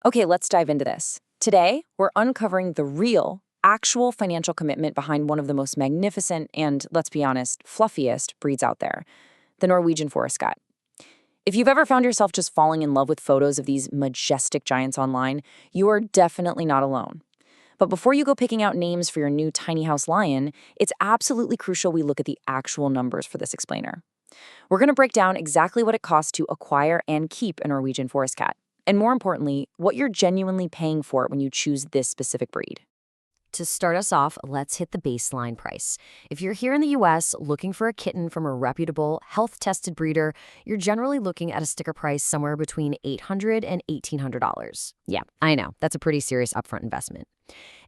Okay, let's dive into this. Today, we're uncovering the real, actual financial commitment behind one of the most magnificent and, let's be honest, fluffiest breeds out there, the Norwegian Forest Cat. If you've ever found yourself just falling in love with photos of these majestic giants online, you are definitely not alone. But before you go picking out names for your new tiny house lion, it's absolutely crucial we look at the actual numbers for this explainer. We're going to break down exactly what it costs to acquire and keep a Norwegian Forest Cat, and more importantly, what you're genuinely paying for it when you choose this specific breed. To start us off, let's hit the baseline price. If you're here in the US looking for a kitten from a reputable, health-tested breeder, you're generally looking at a sticker price somewhere between $800 and $1,800. Yeah, I know, that's a pretty serious upfront investment.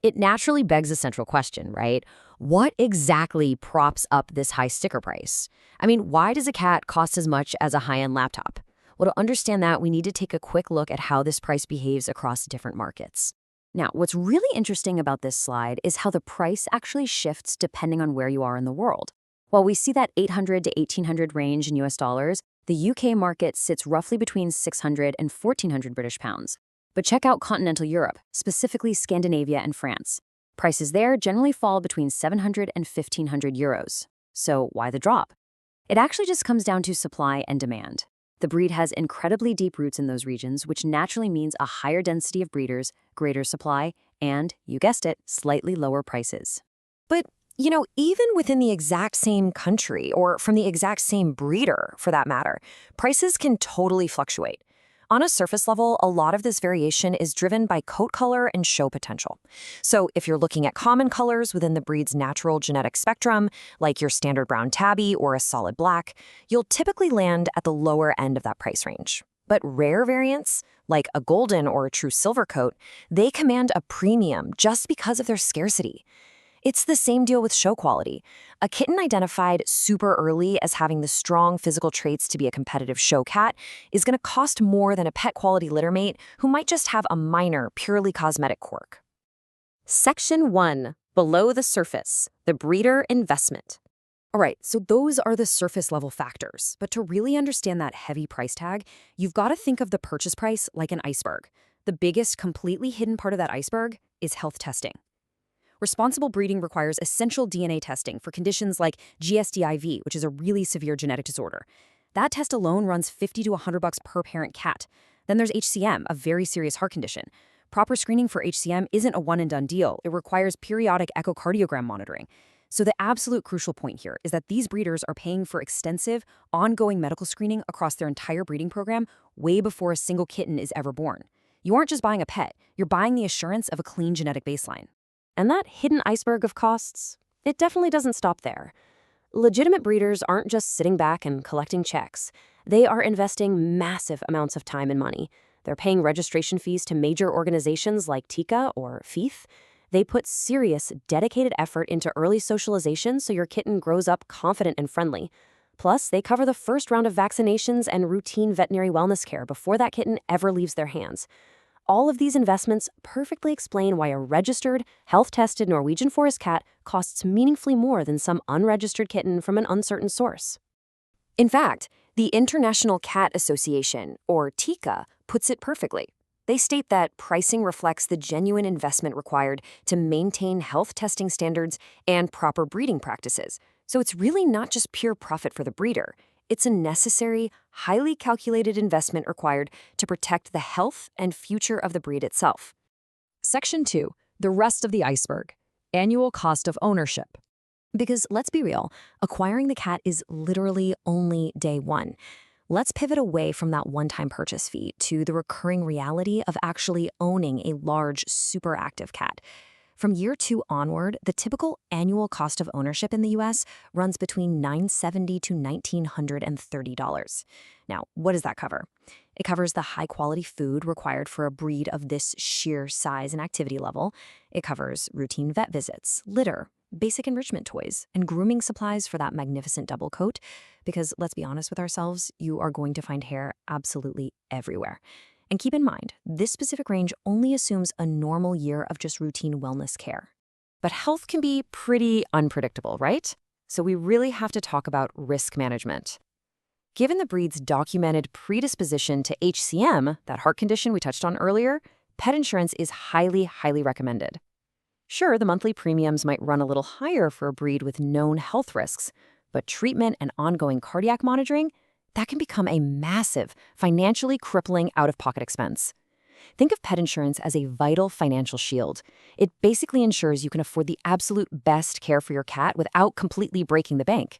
It naturally begs a central question, right? What exactly props up this high sticker price? I mean, why does a cat cost as much as a high-end laptop? Well, to understand that, we need to take a quick look at how this price behaves across different markets. Now, what's really interesting about this slide is how the price actually shifts depending on where you are in the world. While we see that 800 to 1800 range in US dollars, the UK market sits roughly between 600 and 1400 British pounds. But check out continental Europe, specifically Scandinavia and France. Prices there generally fall between 700 and 1500 euros. So why the drop? It actually just comes down to supply and demand. The breed has incredibly deep roots in those regions, which naturally means a higher density of breeders, greater supply, and, you guessed it, slightly lower prices. But, even within the exact same country, or from the exact same breeder, for that matter, prices can totally fluctuate. On a surface level, a lot of this variation is driven by coat color and show potential. So if you're looking at common colors within the breed's natural genetic spectrum, like your standard brown tabby or a solid black, you'll typically land at the lower end of that price range. But rare variants, like a golden or a true silver coat, they command a premium just because of their scarcity. It's the same deal with show quality. A kitten identified super early as having the strong physical traits to be a competitive show cat is going to cost more than a pet quality littermate who might just have a minor, purely cosmetic quirk. Section 1. Below the surface. The breeder investment. All right, so those are the surface level factors. But to really understand that heavy price tag, you've got to think of the purchase price like an iceberg. The biggest, completely hidden part of that iceberg is health testing. Responsible breeding requires essential DNA testing for conditions like GSDIV, which is a really severe genetic disorder. That test alone runs $50 to $100 per parent cat. Then there's HCM, a very serious heart condition. Proper screening for HCM isn't a one-and-done deal. It requires periodic echocardiogram monitoring. So the absolute crucial point here is that these breeders are paying for extensive, ongoing medical screening across their entire breeding program way before a single kitten is ever born. You aren't just buying a pet, you're buying the assurance of a clean genetic baseline. And that hidden iceberg of costs, it definitely doesn't stop there. Legitimate breeders aren't just sitting back and collecting checks. They are investing massive amounts of time and money. They're paying registration fees to major organizations like TICA or FEIF. They put serious, dedicated effort into early socialization so your kitten grows up confident and friendly. Plus, they cover the first round of vaccinations and routine veterinary wellness care before that kitten ever leaves their hands. All of these investments perfectly explain why a registered, health-tested Norwegian Forest Cat costs meaningfully more than some unregistered kitten from an uncertain source. In fact, the International Cat Association, or TICA, puts it perfectly. They state that pricing reflects the genuine investment required to maintain health testing standards and proper breeding practices. So it's really not just pure profit for the breeder. It's a necessary, highly calculated investment required to protect the health and future of the breed itself. Section 2. The rest of the iceberg. Annual cost of ownership. Because let's be real, acquiring the cat is literally only day one. Let's pivot away from that one-time purchase fee to the recurring reality of actually owning a large, super active cat. From year 2 onward, the typical annual cost of ownership in the US runs between $970 to $1,930. Now, what does that cover? It covers the high-quality food required for a breed of this sheer size and activity level. It covers routine vet visits, litter, basic enrichment toys, and grooming supplies for that magnificent double coat. Because let's be honest with ourselves, you are going to find hair absolutely everywhere. And keep in mind, this specific range only assumes a normal year of just routine wellness care. But health can be pretty unpredictable, right? So we really have to talk about risk management. Given the breed's documented predisposition to HCM, that heart condition we touched on earlier, pet insurance is highly, highly recommended. Sure, the monthly premiums might run a little higher for a breed with known health risks, but treatment and ongoing cardiac monitoring, that can become a massive, financially crippling out-of-pocket expense. Think of pet insurance as a vital financial shield. It basically ensures you can afford the absolute best care for your cat without completely breaking the bank.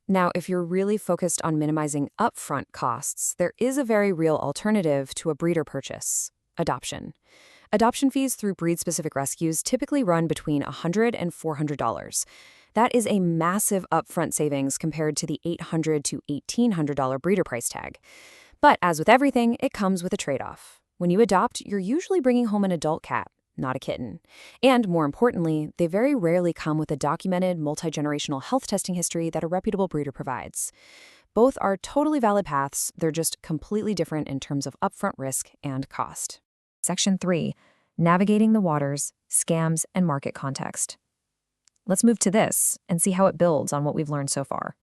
Now, if you're really focused on minimizing upfront costs, there is a very real alternative to a breeder purchase: adoption. Adoption fees through breed-specific rescues typically run between $100 and $400. That is a massive upfront savings compared to the $800 to $1,800 breeder price tag. But as with everything, it comes with a trade-off. When you adopt, you're usually bringing home an adult cat, not a kitten. And more importantly, they very rarely come with a documented multi-generational health testing history that a reputable breeder provides. Both are totally valid paths, they're just completely different in terms of upfront risk and cost. Section 3. Navigating the waters, scams, and market context. Let's move to this and see how it builds on what we've learned so far.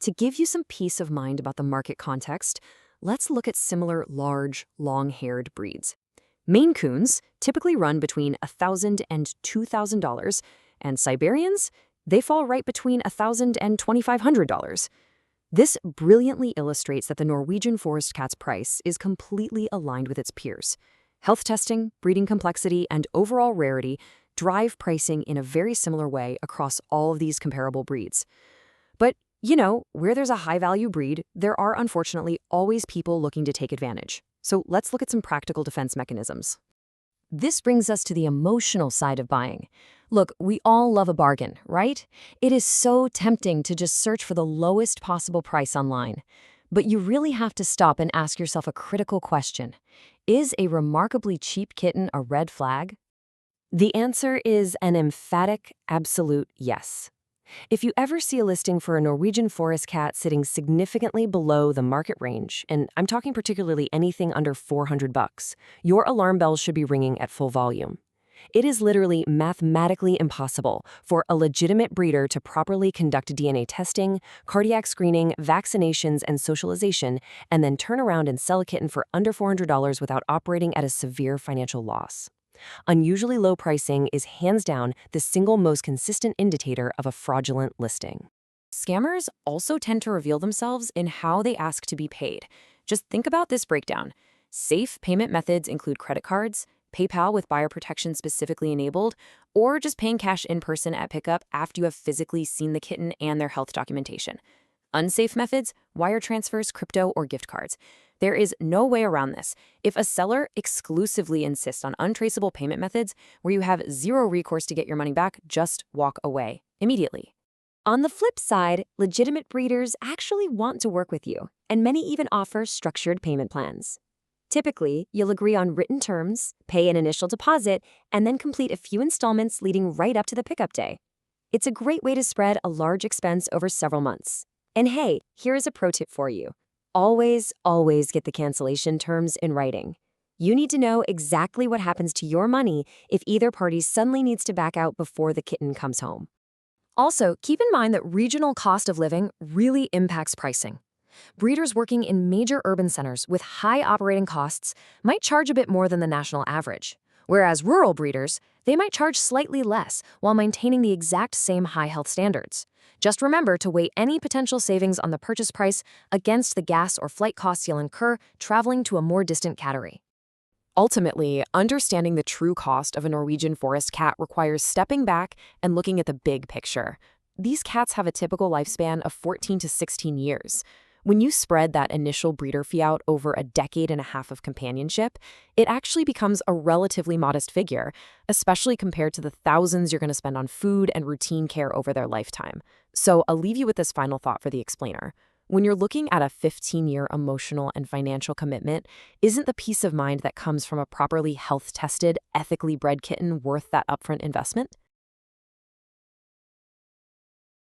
To give you some peace of mind about the market context, let's look at similar large, long-haired breeds. Maine Coons typically run between $1,000 and $2,000, and Siberians, they fall right between $1,000 and $2,500. This brilliantly illustrates that the Norwegian Forest Cat's price is completely aligned with its peers. Health testing, breeding complexity, and overall rarity drive pricing in a very similar way across all of these comparable breeds. But, where there's a high-value breed, there are unfortunately always people looking to take advantage. So let's look at some practical defense mechanisms. This brings us to the emotional side of buying. Look, we all love a bargain, right? It is so tempting to just search for the lowest possible price online. But you really have to stop and ask yourself a critical question. Is a remarkably cheap kitten a red flag? The answer is an emphatic, absolute yes. If you ever see a listing for a Norwegian Forest Cat sitting significantly below the market range, and I'm talking particularly anything under $400, your alarm bells should be ringing at full volume. It is literally mathematically impossible for a legitimate breeder to properly conduct DNA testing, cardiac screening, vaccinations, and socialization, and then turn around and sell a kitten for under $400 without operating at a severe financial loss. Unusually low pricing is hands down the single most consistent indicator of a fraudulent listing. Scammers also tend to reveal themselves in how they ask to be paid. Just think about this breakdown. Safe payment methods include credit cards, PayPal with buyer protection specifically enabled, or just paying cash in person at pickup after you have physically seen the kitten and their health documentation. Unsafe methods, wire transfers, crypto, or gift cards. There is no way around this. If a seller exclusively insists on untraceable payment methods where you have zero recourse to get your money back, just walk away immediately. On the flip side, legitimate breeders actually want to work with you, and many even offer structured payment plans. Typically, you'll agree on written terms, pay an initial deposit, and then complete a few installments leading right up to the pickup day. It's a great way to spread a large expense over several months. And hey, here is a pro tip for you. Always, always get the cancellation terms in writing. You need to know exactly what happens to your money if either party suddenly needs to back out before the kitten comes home. Also, keep in mind that regional cost of living really impacts pricing. Breeders working in major urban centers with high operating costs might charge a bit more than the national average, whereas rural breeders, they might charge slightly less while maintaining the exact same high health standards. Just remember to weigh any potential savings on the purchase price against the gas or flight costs you'll incur traveling to a more distant cattery. Ultimately, understanding the true cost of a Norwegian Forest Cat requires stepping back and looking at the big picture. These cats have a typical lifespan of 14 to 16 years. When you spread that initial breeder fee out over a decade and a half of companionship, it actually becomes a relatively modest figure, especially compared to the thousands you're going to spend on food and routine care over their lifetime. So I'll leave you with this final thought for the explainer. When you're looking at a 15-year emotional and financial commitment, isn't the peace of mind that comes from a properly health-tested, ethically bred kitten worth that upfront investment?